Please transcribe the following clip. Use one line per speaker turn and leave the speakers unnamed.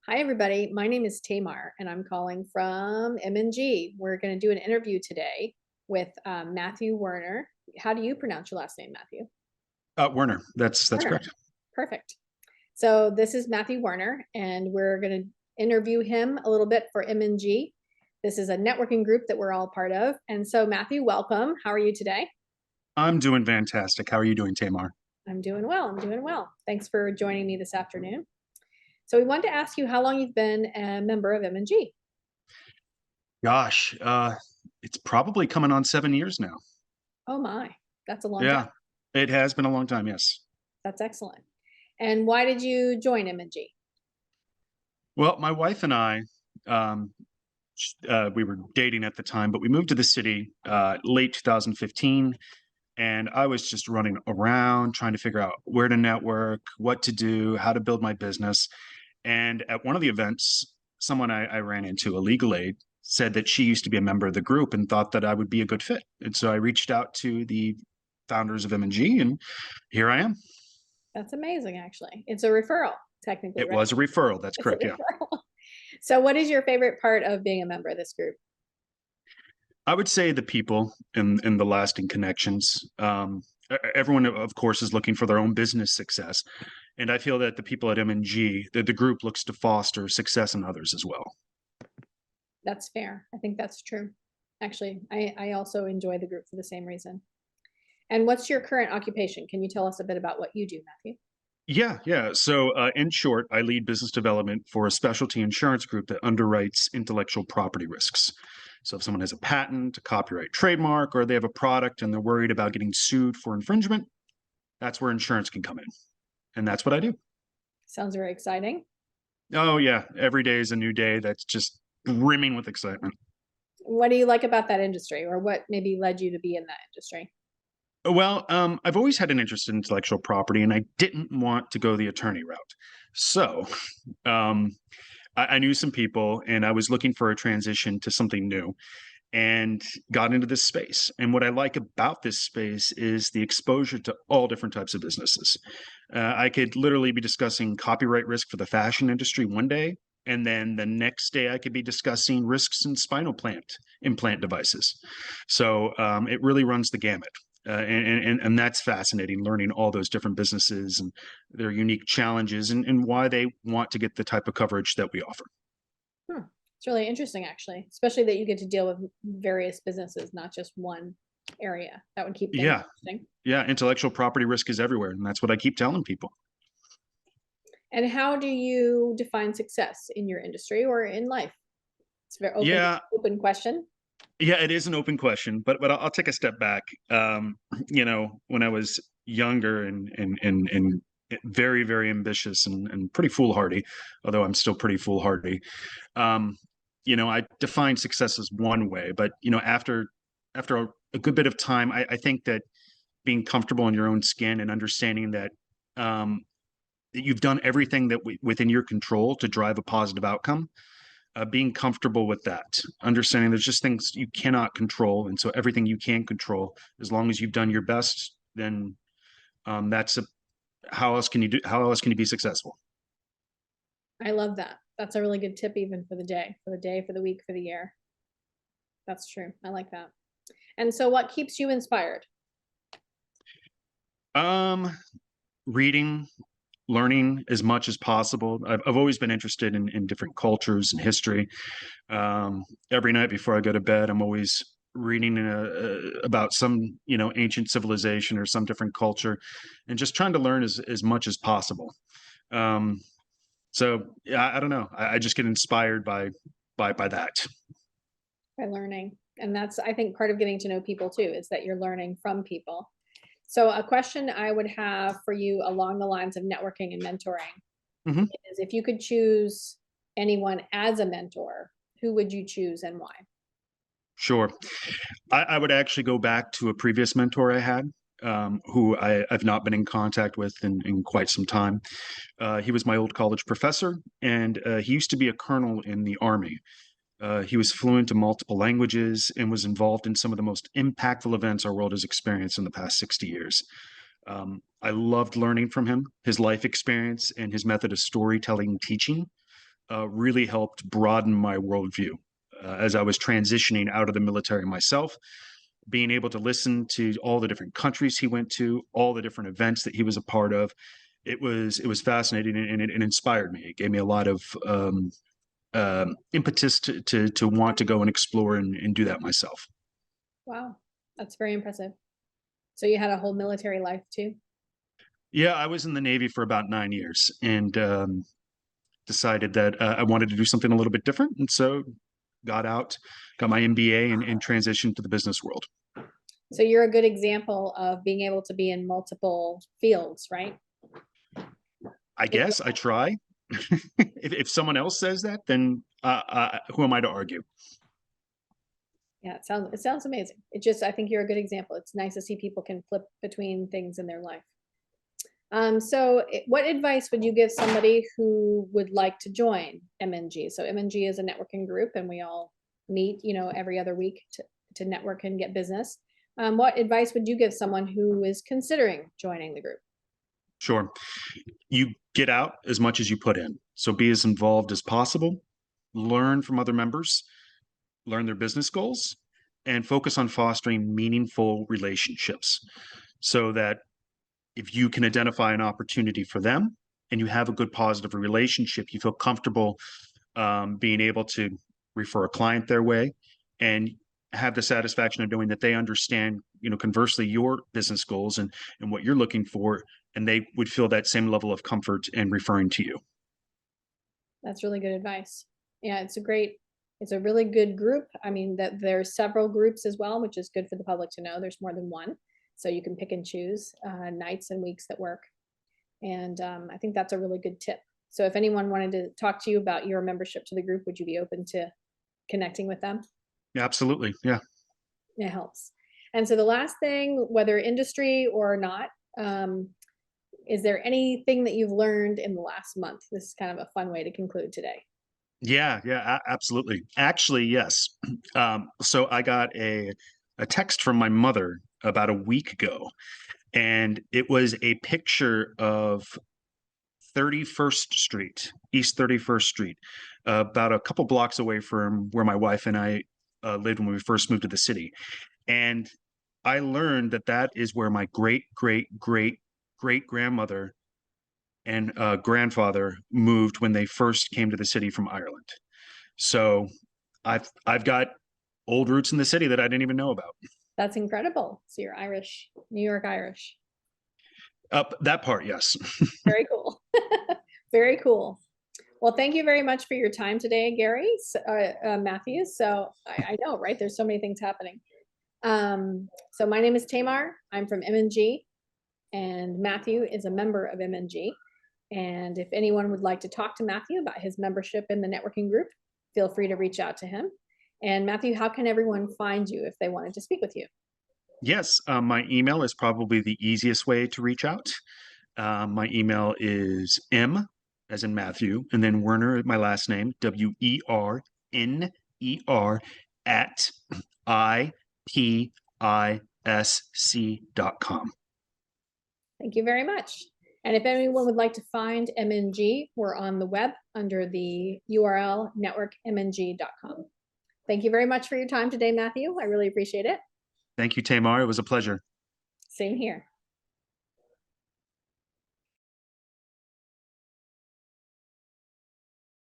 Hi, everybody. My name is Tamar, and I'm calling from MNG. We're going to do an interview today with Matthew Werner. How do you pronounce your last name, Matthew?
Werner. That's
Werner.
correct.
Perfect. So this is Matthew Werner, and we're going to interview him a little bit for MNG. This is a networking group that we're all part of. And so, Matthew, welcome. How are you today?
I'm doing fantastic. How are you doing, Tamar?
I'm doing well. I'm doing well. Thanks for joining me this afternoon. So we wanted to ask you how long you've been a member of MNG.
Gosh, it's probably coming on 7 years now.
Oh my, that's a long time.
Yeah, it has been a long time. Yes.
That's excellent. And why did you join MNG?
Well, my wife and I, um, we were dating at the time, but we moved to the city late 2015, and I was just running around trying to figure out where to network, what to do, how to build my business. And at one of the events, someone I ran into, a legal aid, said that she used to be a member of the group and thought that I would be a good fit. And so I reached out to the founders of M&G, and here I am.
That's amazing, actually. It's a referral, technically,
It
right?
was a referral. That's
It's a
correct. Yeah.
referral. So what is your favorite part of being a member of this group?
I would say the people and the lasting connections. Everyone, of course, is looking for their own business success. And I feel that the people at M&G, that the group looks to foster success in others as well.
That's fair. I think that's true. Actually, I also enjoy the group for the same reason. And what's your current occupation? Can you tell us a bit about what you do, Matthew?
Yeah, yeah. So, in short, I lead business development for a specialty insurance group that underwrites intellectual property risks. So, if someone has a patent, a copyright, trademark, or they have a product and they're worried about getting sued for infringement, that's where insurance can come in. And that's what I do.
Sounds very exciting.
Oh, yeah. Every day is a new day that's just brimming with excitement.
What do you like about that industry, or what maybe led you to be in that industry?
Well, I've always had an interest in intellectual property, and I didn't want to go the attorney route. So, um, I knew some people, and I was looking for a transition to something new, and got into this space. And what I like about this space is the exposure to all different types of businesses. I could literally be discussing copyright risk for the fashion industry one day, and then the next day I could be discussing risks in spinal plant implant devices. So it really runs the gamut. And that's fascinating, learning all those different businesses and their unique challenges and why they want to get the type of coverage that we offer.
Hmm. It's really interesting, actually, especially that you get to deal with various businesses, not just one area. That would keep things
Yeah,
interesting.
yeah, intellectual property risk is everywhere, and that's what I keep telling people.
And how do you define success in your industry or in life? It's a very
Yeah,
open question.
yeah, it is an open question, but I'll take a step back. When I was younger and very ambitious and pretty foolhardy, although I'm still pretty foolhardy. Um, I define success as one way, but after a good bit of time, I think that being comfortable in your own skin and understanding um, that you've done everything within your control to drive a positive outcome, being comfortable with that, understanding there's just things you cannot control, and so everything you can control, as long as you've done your best, then that's how else can you do? How else can you be successful?
I love that. That's a really good tip, even for the day, for the week, for the year. That's true. I like that. And so, what keeps you inspired?
Um, Reading, learning as much as possible. I've always been interested in different cultures and history. Every night before I go to bed, I'm always reading about some ancient civilization or some different culture, and just trying to learn as much as possible. Um, so yeah, I don't know. I just get inspired by that.
By learning. And that's, I think, part of getting to know people too, is that you're learning from people. So, a question I would have for you along the lines of networking and mentoring
Mhm.
is, if you could choose anyone as a mentor, who would you choose and why?
Sure. I would actually go back to a previous mentor I had, who I've not been in contact with in quite some time. He was my old college professor, and he used to be a colonel in the Army. He was fluent in multiple languages and was involved in some of the most impactful events our world has experienced in the past 60 years. I loved learning from him, his life experience, and his method of storytelling and teaching. really helped broaden my worldview as I was transitioning out of the military myself. Being able to listen to all the different countries he went to, all the different events that he was a part of, it was fascinating, and it inspired me. It gave me a lot of impetus to want to go and explore and do that myself.
Wow, that's very impressive. So you had a whole military life too?
Yeah, I was in the Navy for about 9 years, and decided that I wanted to do something a little bit different, and so got out, got my MBA, and transitioned to the business world.
So you're a good example of being able to be in multiple fields, right?
I guess I try. If someone else says that, then who am I to argue?
Yeah, it sounds amazing. It just, I think you're a good example. It's nice to see people can flip between things in their life. What advice would you give somebody who would like to join MNG? So MNG is a networking group, and we all meet, every other week to network and get business. What advice would you give someone who is considering joining the group?
Sure. You get out as much as you put in. So be as involved as possible, learn from other members, learn their business goals, and focus on fostering meaningful relationships so that if you can identify an opportunity for them and you have a good positive relationship, you feel comfortable being able to refer a client their way and have the satisfaction of knowing that they understand, conversely, your business goals and what you're looking for, and they would feel that same level of comfort in referring to you.
That's really good advice. Yeah, it's a really good group. I mean, that there's several groups as well, which is good for the public to know. There's more than one. So you can pick and choose nights and weeks that work. And I think that's a really good tip. So if anyone wanted to talk to you about your membership to the group, would you be open to connecting with them?
Yeah, absolutely. Yeah.
It helps. And so the last thing, whether industry or not, is there anything that you've learned in the last month? This is kind of a fun way to conclude today.
Yeah, yeah, absolutely. Actually, yes. So I got a text from my mother about a week ago, and it was a picture of 31st Street, East 31st Street, about a couple blocks away from where my wife and I lived when we first moved to the city. And I learned that that is where my great, great, great, great grandmother and grandfather moved when they first came to the city from Ireland. So I've got old roots in the city that I didn't even know about.
That's incredible. So you're Irish, New York Irish.
Up that part, yes.
Very cool. Very cool. Well, thank you very much for your time today, Gary, Matthew. So I know, right? There's so many things happening. So my name is Tamar. I'm from MNG, and Matthew is a member of MNG. And if anyone would like to talk to Matthew about his membership in the networking group, feel free to reach out to him. And Matthew, how can everyone find you if they wanted to speak with you?
Yes, my email is probably the easiest way to reach out. My email is M as in Matthew, and then Werner, my last name, WERNER at IPISC.com.
Thank you very much. And if anyone would like to find MNG, we're on the web under the URL networkmng.com. Thank you very much for your time today, Matthew. I really appreciate it.
Thank you, Tamar. It was a pleasure.
Same here.